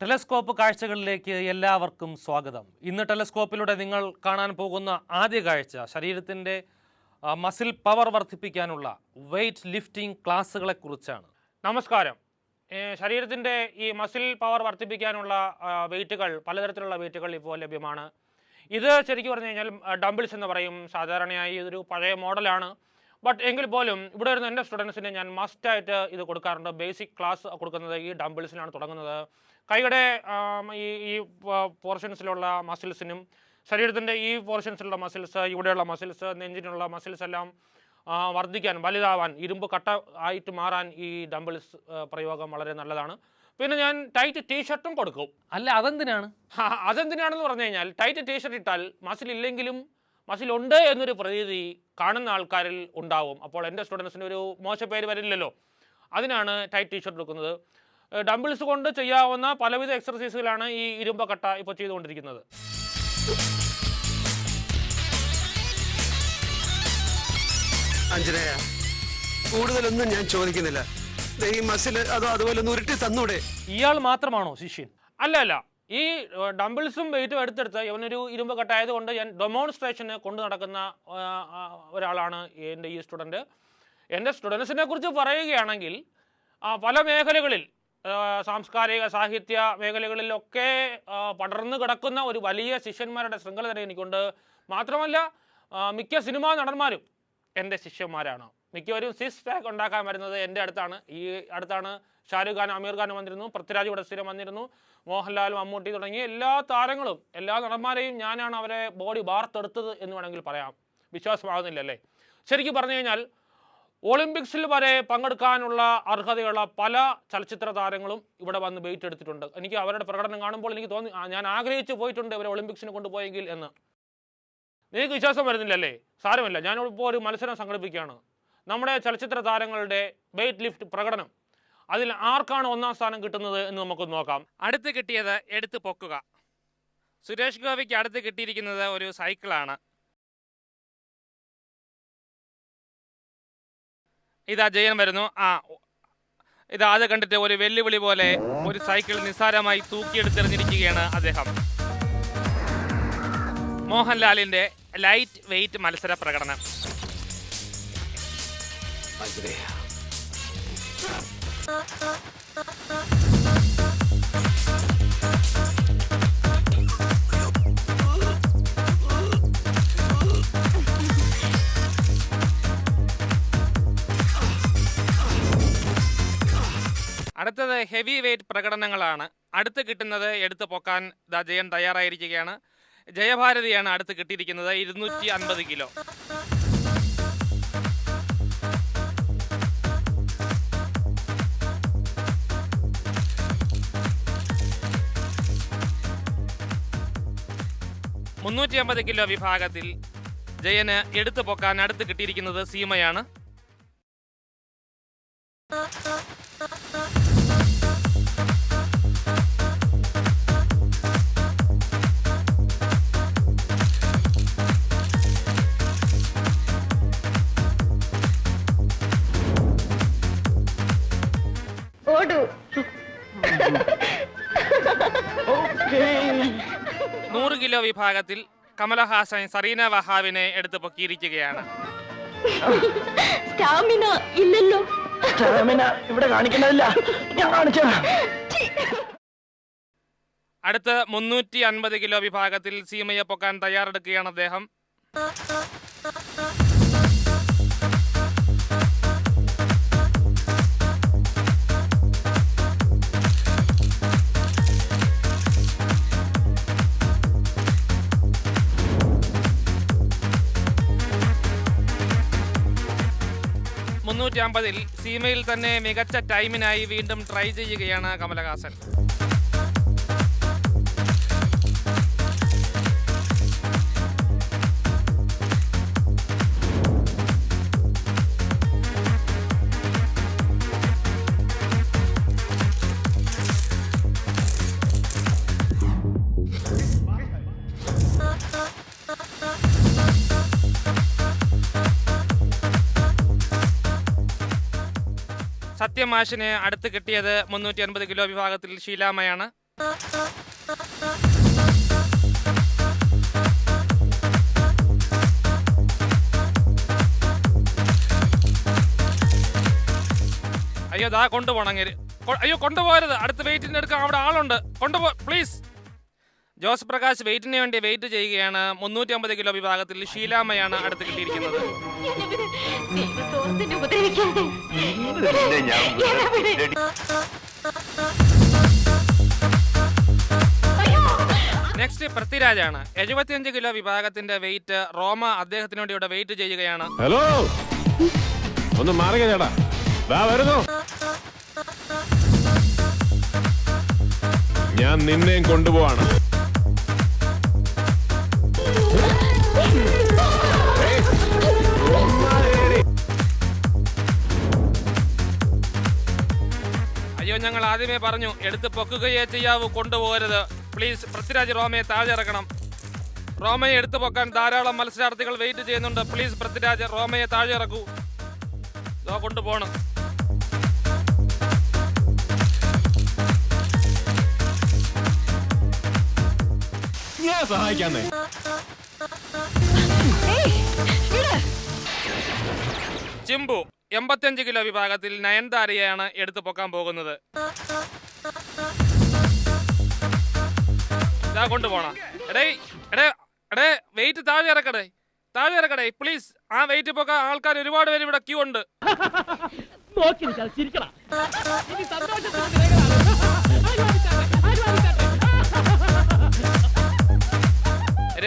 Telescope കാഴ്ചകളിലേക്ക് എല്ലാവർക്കും സ്വാഗതം. ഇന്ന് ടെലസ്കോപ്പിലൂടെ നിങ്ങൾ കാണാൻ പോകുന്ന ആദ്യ കാഴ്ച ശരീരത്തിൻ്റെ മസിൽ പവർ വർദ്ധിപ്പിക്കാനുള്ള വെയ്റ്റ് ലിഫ്റ്റിംഗ് ക്ലാസ്സുകളെക്കുറിച്ചാണ്. നമസ്കാരം. ശരീരത്തിൻ്റെ ഈ മസിൽ പവർ വർദ്ധിപ്പിക്കാനുള്ള വെയ്റ്റുകൾ, പലതരത്തിലുള്ള വെയ്റ്റുകൾ ഇപ്പോൾ ലഭ്യമാണ്. ഇത് ശരിക്കും പറഞ്ഞു കഴിഞ്ഞാൽ ഡംബിൾസ് എന്ന് പറയും. സാധാരണയായി ഇതൊരു പഴയ മോഡലാണ്. ബട്ട് എങ്കിൽ പോലും ഇവിടെ വരുന്ന എൻ്റെ സ്റ്റുഡൻസിന് ഞാൻ മസ്റ്റായിട്ട് ഇത് കൊടുക്കാറുണ്ട്. ബേസിക് ക്ലാസ് കൊടുക്കുന്നത് ഈ ഡംബിൾസിലാണ് തുടങ്ങുന്നത്. കൈയുടെ ഈ പോർഷൻസിലുള്ള മസിൽസിനും ശരീരത്തിൻ്റെ ഈ പോർഷൻസിലുള്ള മസിൽസ്, ഇവിടെയുള്ള മസിൽസ്, നെഞ്ചിനുള്ള മസിൽസ് എല്ലാം വർദ്ധിക്കാൻ, വലുതാവാൻ, ഇരുമ്പ് കട്ട ആയിട്ട് മാറാൻ ഈ ഡംബിൾസ് പ്രയോഗം വളരെ നല്ലതാണ്. പിന്നെ ഞാൻ ടൈറ്റ് ടീഷർട്ടും കൊടുക്കും. അല്ല, അതെന്തിനാണ്? അതെന്തിനാണെന്ന് പറഞ്ഞു കഴിഞ്ഞാൽ ടൈറ്റ് ടീഷർട്ട് ഇട്ടാൽ മസിലില്ലെങ്കിലും മസിലുണ്ട് എന്നൊരു പ്രതീതി കാണുന്ന ആൾക്കാരിൽ ഉണ്ടാവും. അപ്പോൾ എൻ്റെ സ്റ്റുഡൻസിന് ഒരു മോശപ്പേര് വരില്ലല്ലോ. അതിനാണ് ടൈറ്റ് ടീഷർട്ട് എടുക്കുന്നത്. ഡംബിൾസ് കൊണ്ട് ചെയ്യാവുന്ന പലവിധ എക്സർസൈസുകളാണ് ഈ ഇരുമ്പക്കട്ട ഇപ്പോൾ ചെയ്തുകൊണ്ടിരിക്കുന്നത്. അഞ്ജനയ, കൂടുതലൊന്നും ഞാൻ ചോദിക്കുന്നില്ല. ഈ മസിൽ അതുപോലെ ഒന്ന് ഉരുട്ടി തന്നൂടെ? ഇയാൾ മാത്രമാണോ ശിഷ്യൻ? അല്ല. ഈ ഡംബിൾസും വെയിറ്റും എടുത്തെടുത്ത് ഇവനൊരു ഇരുമ്പ് കട്ടായതുകൊണ്ട് ഞാൻ ഡെമോൺസ്ട്രേഷന് കൊണ്ടു നടക്കുന്ന ഒരാളാണ് എൻ്റെ ഈ സ്റ്റുഡൻറ്റ്. എൻ്റെ സ്റ്റുഡൻസിനെ കുറിച്ച് പറയുകയാണെങ്കിൽ പല മേഖലകളിൽ, സാംസ്കാരിക സാഹിത്യ മേഖലകളിലൊക്കെ പടർന്നു കിടക്കുന്ന ഒരു വലിയ ശിഷ്യന്മാരുടെ ശൃംഖല തന്നെ എനിക്കുണ്ട്. മാത്രമല്ല മിക്ക സിനിമാ നടന്മാരും എൻ്റെ ശിഷ്യന്മാരാണ്. മിക്കവരും സിക്സ് പാക്ക് ഉണ്ടാക്കാൻ വരുന്നത് എൻ്റെ അടുത്താണ്. ഈ അടുത്താണ് ഷാരൂഖ് ഖാൻ, അമീർ ഖാൻ വന്നിരുന്നു, പൃഥ്വിരാജ് ഇവിടെ സ്ഥിരം വന്നിരുന്നു, മോഹൻലാൽ, മമ്മൂട്ടി തുടങ്ങിയ എല്ലാ താരങ്ങളും, എല്ലാ നടന്മാരെയും ഞാനാണ് അവരെ ബോഡി വാർത്തെടുത്തത് എന്ന് വേണമെങ്കിൽ പറയാം. വിശ്വാസമാകുന്നില്ലല്ലേ? ശരിക്കും പറഞ്ഞു കഴിഞ്ഞാൽ ഒളിമ്പിക്സിൽ വരെ പങ്കെടുക്കാനുള്ള അർഹതയുള്ള പല ചലച്ചിത്ര താരങ്ങളും ഇവിടെ വന്ന് വെയിറ്റ് എടുത്തിട്ടുണ്ട്. എനിക്ക് അവരുടെ പ്രകടനം കാണുമ്പോൾ എനിക്ക് തോന്നി, ഞാൻ ആഗ്രഹിച്ചു പോയിട്ടുണ്ട് ഇവരെ ഒളിമ്പിക്സിന് കൊണ്ടുപോയെങ്കിൽ എന്ന്. നിങ്ങൾക്ക് വിശ്വാസം വരുന്നില്ലല്ലേ? സാരമില്ല, ഞാനിപ്പോൾ ഒരു മത്സരം സംഘടിപ്പിക്കുകയാണ്. നമ്മുടെ ചലച്ചിത്ര താരങ്ങളുടെ വെയ്റ്റ് ലിഫ്റ്റ് പ്രകടനം, അതിൽ ആർക്കാണ് ഒന്നാം സ്ഥാനം കിട്ടുന്നത് എന്ന് നമുക്ക് നോക്കാം. അടുത്ത് കിട്ടിയത് എടുത്ത് പൊക്കുക. സുരേഷ് ഗോപിക്ക് അടുത്ത് കിട്ടിയിരിക്കുന്നത് ഒരു സൈക്കിളാണ്. ഇതാ ജയൻ വരുന്നു. ഇതാ, അത് കണ്ടിട്ട് ഒരു വെല്ലുവിളി പോലെ ഒരു സൈക്കിൾ നിസ്സാരമായി തൂക്കിയെടുത്തെറിഞ്ഞിരിക്കുകയാണ് അദ്ദേഹം. മോഹൻലാലിൻ്റെ ലൈറ്റ് വെയ്റ്റ് മത്സര പ്രകടനം. അടുത്തത് ഹെവി വെയ്റ്റ് പ്രകടനങ്ങളാണ്. അടുത്ത് കിട്ടുന്നത് എടുത്ത് പൊക്കാൻ ജയൻ തയ്യാറായിരിക്കുകയാണ്. ജയഭാരതിയാണ് അടുത്ത് കിട്ടിയിരിക്കുന്നത്, 250 കിലോ. $350 കിലോ വിഭാഗത്തിൽ ജയന് എടുത്തു പൊക്കാൻ അടുത്ത് കിട്ടിയിരിക്കുന്നത് സീമയാണ്. ഓടൂ. 100 കിലോ വിഭാഗത്തിൽ കമലഹാസൻ സറീന വഹാബിനെ എടുത്ത് പൊക്കിയിരിക്കുകയാണ്. സ്റ്റാമിന ഇല്ലല്ലോ. സ്റ്റാമിന ഇവിടെ കാണിക്കണമില്ല, ഞാൻ കാണിച്ചു. അടുത്ത് 350 കിലോ വിഭാഗത്തിൽ സീമയെ പൊക്കാൻ തയ്യാറെടുക്കുകയാണ് അദ്ദേഹം. ൽ സീമയിൽ തന്നെ മികച്ച ടൈമിനായി വീണ്ടും ട്രൈ ചെയ്യുകയാണ് കമലഹാസൻ. സത്യമാഷിന് അടുത്ത് കിട്ടിയത് 350 കിലോ വിഭാഗത്തിൽ ഷീലാമ്മയാണ്. അയ്യോ ദാ കൊണ്ടുപോകണം അങ്ങേര്. അയ്യോ കൊണ്ടുപോകരുത്, അടുത്ത വെയിറ്റിന്റെ എടുക്കാൻ അവിടെ ആളുണ്ട്. പ്ലീസ്. ജോസ് പ്രകാശ് വെയിറ്റിന് വേണ്ടി വെയിറ്റ് ചെയ്യുകയാണ്. 350 കിലോ വിഭാഗത്തിൽ ഷീലാമ്മയാണ് അടുത്ത് കിട്ടിയിരിക്കുന്നത്. നെക്സ്റ്റ് പൃഥ്വിരാജാണ്. 75 കിലോ വിഭാഗത്തിന്റെ വെയിറ്റ്. റോമ അദ്ദേഹത്തിന് വേണ്ടി ഇവിടെ വെയിറ്റ് ചെയ്യുകയാണ്. ഹലോ, ഒന്ന് മാറുക ചേട്ടാ, വരുന്നു. ഞാൻ നിന്നെയും കൊണ്ടുപോവാണ്. അയ്യോ ഞങ്ങൾ ആദ്യമേ പറഞ്ഞു, എടുത്ത് പൊക്കുകയേ ചെയ്യാവൂ, കൊണ്ടുപോകരുത്. പ്ലീസ് പൃഥ്വിരാജ് റോമയെ താഴെ ഇറക്കണം. റോമയെ എടുത്തു പൊക്കാൻ ധാരാളം മത്സരാർത്ഥികൾ വെയിറ്റ് ചെയ്യുന്നുണ്ട്. പ്ലീസ് പൃഥ്വിരാജ് റോമയെ താഴെ ഇറക്കൂ. ഇതോ കൊണ്ടുപോകണം. ഞാൻ സഹായിക്കാന്നേ. ചിമ്പു 85 കിലോ വിഭാഗത്തിൽ നയൻതാരയാണ് എടുത്തു പൊക്കാൻ പോകുന്നത്. ഇതാ കൊണ്ടുപോണം. എടേ വെയിറ്റ് താഴെ ഇറക്കടേ പ്ലീസ്. ആ വെയിറ്റ് പൊക്കാൻ ആൾക്കാർ ഒരുപാട് പേര് ഇവിടെ ക്യൂ ഉണ്ട്.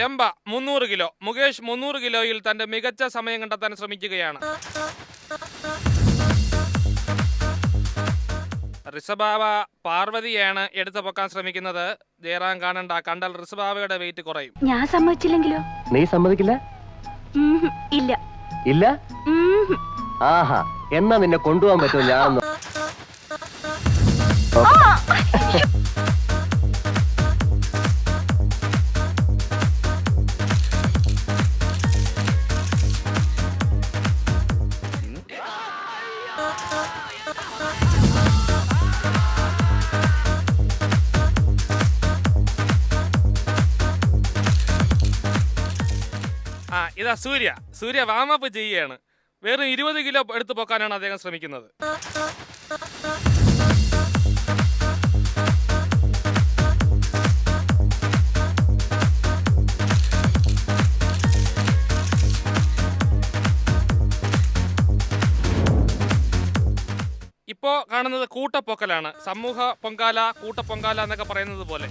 രംഭ 300 കിലോ. മുകേഷ് 300 കിലോയിൽ തന്റെ മികച്ച സമയം കണ്ടെത്താൻ ശ്രമിക്കുകയാണ്. ഋഷഭാവ പാർവതിയാണ് എടുത്തു പൊക്കാൻ ശ്രമിക്കുന്നത്. ജയറാം കാണണ്ട, കണ്ടാൽ ഋഷഭാവയുടെ വെയിറ്റ് കുറയും. ഞാൻ സമ്മതിച്ചില്ലെങ്കിലോ? നീ സമ്മതിക്കില്ല? ഇല്ല. ഇല്ല? ആഹാ, എന്നാ നിന്നെ കൊണ്ടുപോകാൻ പറ്റുമോ? ഞാൻ ഇതാ സൂര്യ വാമപ്പ് ചെയ്യുകയാണ്. വെറും 20 കിലോ എടുത്തു പൊക്കാനാണ് അദ്ദേഹം ശ്രമിക്കുന്നത്. ഇപ്പോ കാണുന്നത് കൂട്ടപ്പൊക്കലാണ്. സമൂഹ പൊങ്കാല, കൂട്ടപ്പൊങ്കാല എന്നൊക്കെ പറയുന്നത് പോലെ.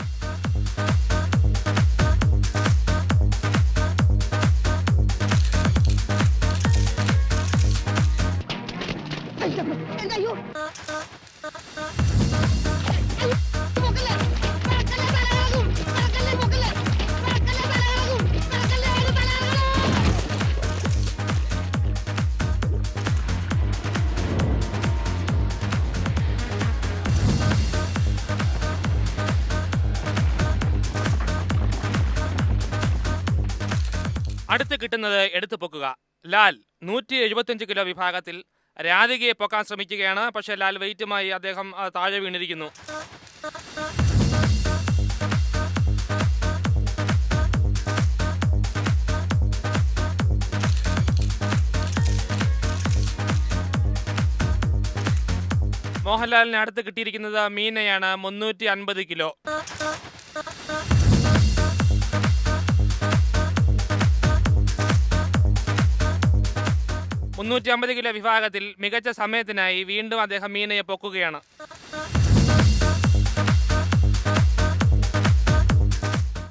അടുത്ത് കിട്ടുന്നത് എടുത്തു പൊക്കുക. ലാൽ 175 കിലോ വിഭാഗത്തിൽ രാധികയെ പൊക്കാൻ ശ്രമിക്കുകയാണ്. പക്ഷേ ലാൽ വെയിറ്റുമായി അദ്ദേഹം താഴെ വീണിരിക്കുന്നു. മോഹൻലാലിന് അടുത്ത് കിട്ടിയിരിക്കുന്നത് മീനയാണ്. 350 കിലോ. $350 കിലോ വിഭാഗത്തിൽ മികച്ച സമയത്തിനായി വീണ്ടും അദ്ദേഹം മീനയെ പൊക്കുകയാണ്.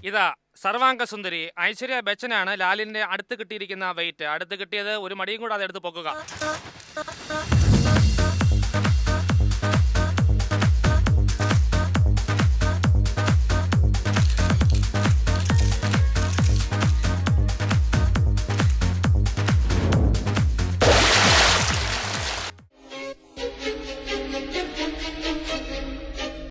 ഇതാ സർവാംഗ സുന്ദരി ഐശ്വര്യ ബച്ചനാണ് ലാലിന്റെ അടുത്ത് കിട്ടിയിരിക്കുന്ന വെയിറ്റ്. അടുത്ത് കിട്ടിയത് ഒരു മടിയും കൂടാതെ എടുത്ത് പൊക്കുക.